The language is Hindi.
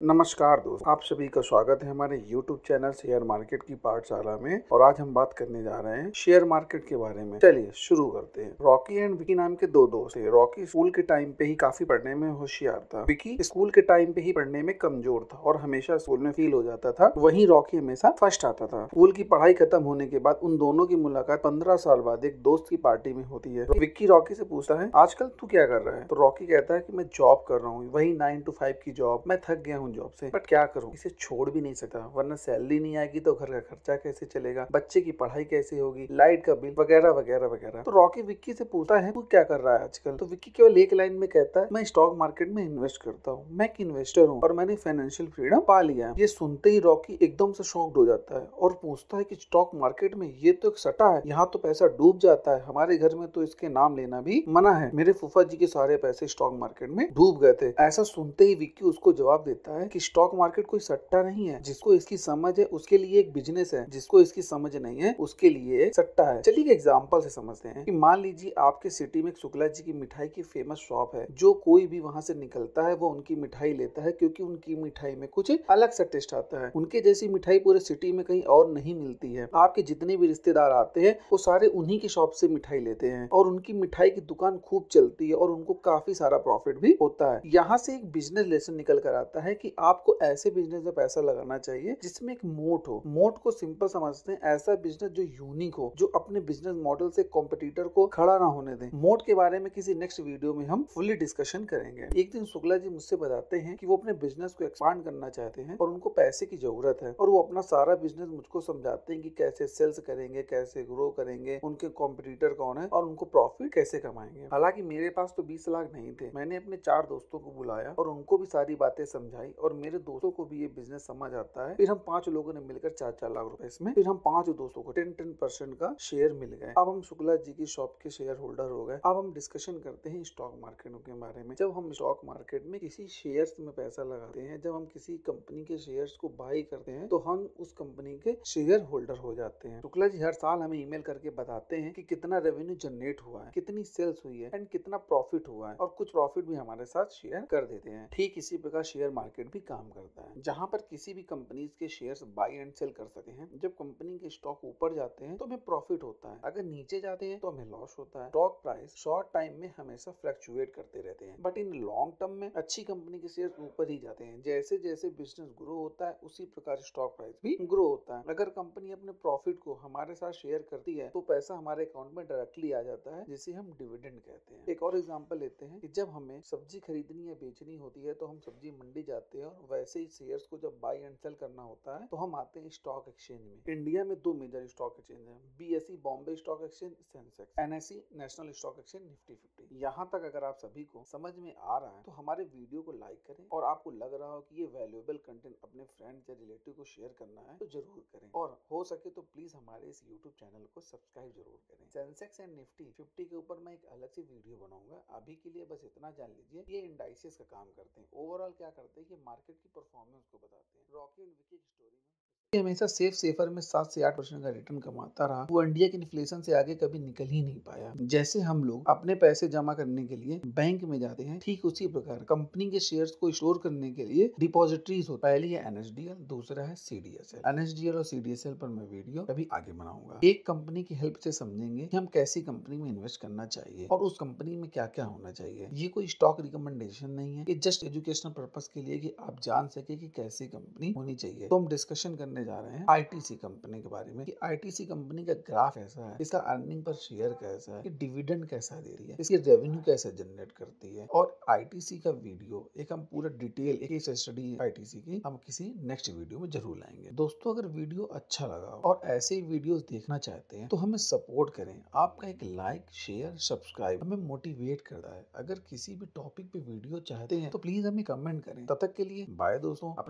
नमस्कार दोस्त, आप सभी का स्वागत है हमारे YouTube चैनल शेयर मार्केट की पाठशाला में। और आज हम बात करने जा रहे हैं शेयर मार्केट के बारे में। चलिए शुरू करते हैं। रॉकी एंड विकी नाम के दो दोस्त थे। रॉकी स्कूल के टाइम पे ही काफी पढ़ने में होशियार था। विकी स्कूल के टाइम पे ही पढ़ने में कमजोर था और हमेशा स्कूल में फेल हो जाता था। वहीं रॉकी हमेशा फर्स्ट आता था। स्कूल की पढ़ाई खत्म होने के बाद उन दोनों की मुलाकात 15 साल बाद एक दोस्त की पार्टी में होती है। विक्की रॉकी से पूछता है, आजकल तू क्या कर रहा है? तो रॉकी कहता है कि मैं जॉब कर रहा हूँ, वही 9 to 5 की जॉब। मैं थक गया हूँ जॉब से, बट क्या करूं, इसे छोड़ भी नहीं सकता, वरना सैलरी नहीं आएगी तो घर का खर्चा कैसे चलेगा, बच्चे की पढ़ाई कैसे होगी, लाइट का बिल वगैरह वगैरह वगैरह। तो रॉकी विक्की से पूछता है, तू क्या कर रहा है आजकल? तो विक्की केवल एक लाइन में कहता है, मैं स्टॉक मार्केट में इन्वेस्ट करता हूँ, मैं एक इन्वेस्टर हूँ और मैंने फाइनेंशियल फ्रीडम पा लिया है। ये सुनते ही रॉकी एकदम से शॉक्ड हो जाता है और पूछता है कि स्टॉक मार्केट में? ये तो एक सट्टा है, यहाँ तो पैसा डूब जाता है, हमारे घर में तो इसके नाम लेना भी मना है, मेरे फूफा जी के सारे पैसे स्टॉक मार्केट में डूब गए थे। ऐसा सुनते ही विक्की उसको जवाब देता है कि स्टॉक मार्केट कोई सट्टा नहीं है, जिसको इसकी समझ है उसके लिए एक बिजनेस है, जिसको इसकी समझ नहीं है उसके लिए एक सट्टा है। चलिए एग्जांपल से समझते हैं कि मान लीजिए आपके सिटी में शुक्ला जी की मिठाई की फेमस शॉप है। जो कोई भी वहां से निकलता है वो उनकी मिठाई लेता है, क्योंकि उनकी मिठाई में कुछ अलग सा टेस्ट आता है। उनके जैसी मिठाई पूरे सिटी में कहीं और नहीं मिलती है। आपके जितने भी रिश्तेदार आते हैं वो सारे उन्हीं की शॉप से मिठाई लेते हैं और उनकी मिठाई की दुकान खूब चलती है और उनको काफी सारा प्रॉफिट भी होता है। यहाँ से एक बिजनेस लेसन निकल कर आता है कि आपको ऐसे बिजनेस में पैसा लगाना चाहिए जिसमें एक मोट हो। मोट को सिंपल समझते हैं, ऐसा बिजनेस जो यूनिक हो, जो अपने बिजनेस मॉडल से कॉम्पिटिटर को खड़ा ना होने दे। मोट के बारे में किसी नेक्स्ट वीडियो में हम फुली डिस्कशन करेंगे। एक दिन शुक्ला जी मुझसे बताते हैं कि वो अपने बिजनेस को एक्सपांड करना चाहते हैं और उनको पैसे की जरूरत है, और वो अपना सारा बिजनेस मुझको समझाते हैं कि कैसे सेल्स करेंगे, कैसे ग्रो करेंगे, उनके कॉम्पिटिटर कौन है और उनको प्रॉफिट कैसे कमाएंगे। हालांकि मेरे पास तो 20 लाख नहीं थे। मैंने अपने 4 दोस्तों को बुलाया और उनको भी सारी बातें समझाई और मेरे दोस्तों को भी ये बिजनेस समझ आता है। फिर हम 5 लोगों ने मिलकर 4-4 लाख रुपए इसमें, फिर हम 5 दोस्तों को 10% का शेयर मिल गए। अब हम शुक्ला जी की शॉप के शेयर होल्डर हो गए। अब हम डिस्कशन करते हैं स्टॉक मार्केट के बारे में। जब हम स्टॉक मार्केट में किसी शेयर्स में पैसा लगाते हैं, जब हम किसी कंपनी के शेयर्स को बाई करते हैं, तो हम उस कंपनी के शेयर होल्डर हो जाते हैं। शुक्ला जी हर साल हमें ईमेल करके बताते हैं कि कितना रेवेन्यू जनरेट हुआ है, कितनी सेल्स हुई है एंड कितना प्रॉफिट हुआ है, और कुछ प्रॉफिट भी हमारे साथ शेयर कर देते हैं। ठीक इसी प्रकार शेयर मार्केट भी काम करता है, जहाँ पर किसी भी कंपनीज के शेयर्स बाई एंड सेल कर सकते हैं। जब कंपनी के स्टॉक ऊपर जाते हैं तो हमें प्रॉफिट होता है, अगर नीचे जाते हैं तो हमें लॉस होता है। स्टॉक प्राइस शॉर्ट टाइम में हमेशा फ्लक्चुएट करते रहते हैं, बट इन लॉन्ग टर्म में अच्छी कंपनी के शेयर्स ऊपर ही जाते हैं। जैसे जैसे बिजनेस ग्रो होता है उसी प्रकार स्टॉक प्राइस भी ग्रो होता है। अगर कंपनी अपने प्रॉफिट को हमारे साथ शेयर करती है तो पैसा हमारे अकाउंट में डायरेक्टली आ जाता है, जिसे हम डिविडेंड कहते हैं। एक और एग्जांपल लेते हैं कि जब हमें सब्जी खरीदनी या बेचनी होती है तो हम सब्जी मंडी जाते हैं, और वैसे ही शेयर्स को जब बाई एंड सेल करना होता है तो हम आते हैं स्टॉक एक्सचेंज में। इंडिया में 2 मेजर स्टॉक एक्सचेंज है, BSE Bombay stock exchange, Sensex, NSE national stock exchange, Nifty 50। यहाँ तक अगर आप सभी को समझ में आ रहा है तो हमारे वीडियो को लाइक करें, और आपको लग रहा हो कि ये वैल्यूएबल कंटेंट अपने फ्रेंड्स या रिलेटिव को शेयर करना है तो जरूर करें, और हो सके तो प्लीज हमारे इस यूट्यूब चैनल को सब्सक्राइब जरूर करें। सेंसेक्स एंड निफ्टी 50 के ऊपर मैं एक अलग से वीडियो बनाऊंगा। अभी के लिए बस इतना जान लीजिए, ये इंडाइसेस का काम करते हैं। ओवरऑल क्या करते हैं कि मार्केट की परफॉर्मेंस को बताते हैं। रॉकी एंड विकी की स्टोरी में ये हमेशा सेफर में 7 से 8% का रिटर्न कमाता रहा। वो इंडिया के इन्फ्लेशन से आगे कभी निकल ही नहीं पाया। जैसे हम लोग अपने पैसे जमा करने के लिए बैंक में जाते हैं, ठीक उसी प्रकार कंपनी के शेयर्स को स्टोर करने के लिए डिपॉजिटरीज होता है। पहले है NSDL, दूसरा है CDSL। NSDL और CDSL पर मैं वीडियो कभी आगे बनाऊंगा। एक कंपनी की हेल्प से समझेंगे कि हम कैसी कंपनी में इन्वेस्ट करना चाहिए और उस कंपनी में क्या क्या होना चाहिए। ये कोई स्टॉक रिकमेंडेशन नहीं है, ये जस्ट एजुकेशनल पर्पस के लिए कि आप जान सके कि कैसी कंपनी होनी चाहिए। तो हम डिस्कशन करने जा रहे हैं ITC कंपनी के बारे में कि ITC कंपनी का ग्राफ ऐसा है, इसका अर्निंग पर शेयर कैसा है, डिविडेंड कैसा दे रही है, इसकी रेवेन्यू कैसे जनरेट करती है। और ITC का वीडियो एक हम पूरा डिटेल एक केस स्टडी ITC की हम किसी नेक्स्ट वीडियो में जरूर लाएंगे। दोस्तों अगर वीडियो अच्छा लगा और ऐसे ही वीडियोस देखना चाहते हैं तो हमें सपोर्ट करें। आपका एक लाइक, शेयर, सब्सक्राइब हमें मोटिवेट करता है। अगर किसी भी टॉपिक पे वीडियो चाहते हैं तो प्लीज हमें कमेंट करें। तब तक के लिए बाय दोस्तों।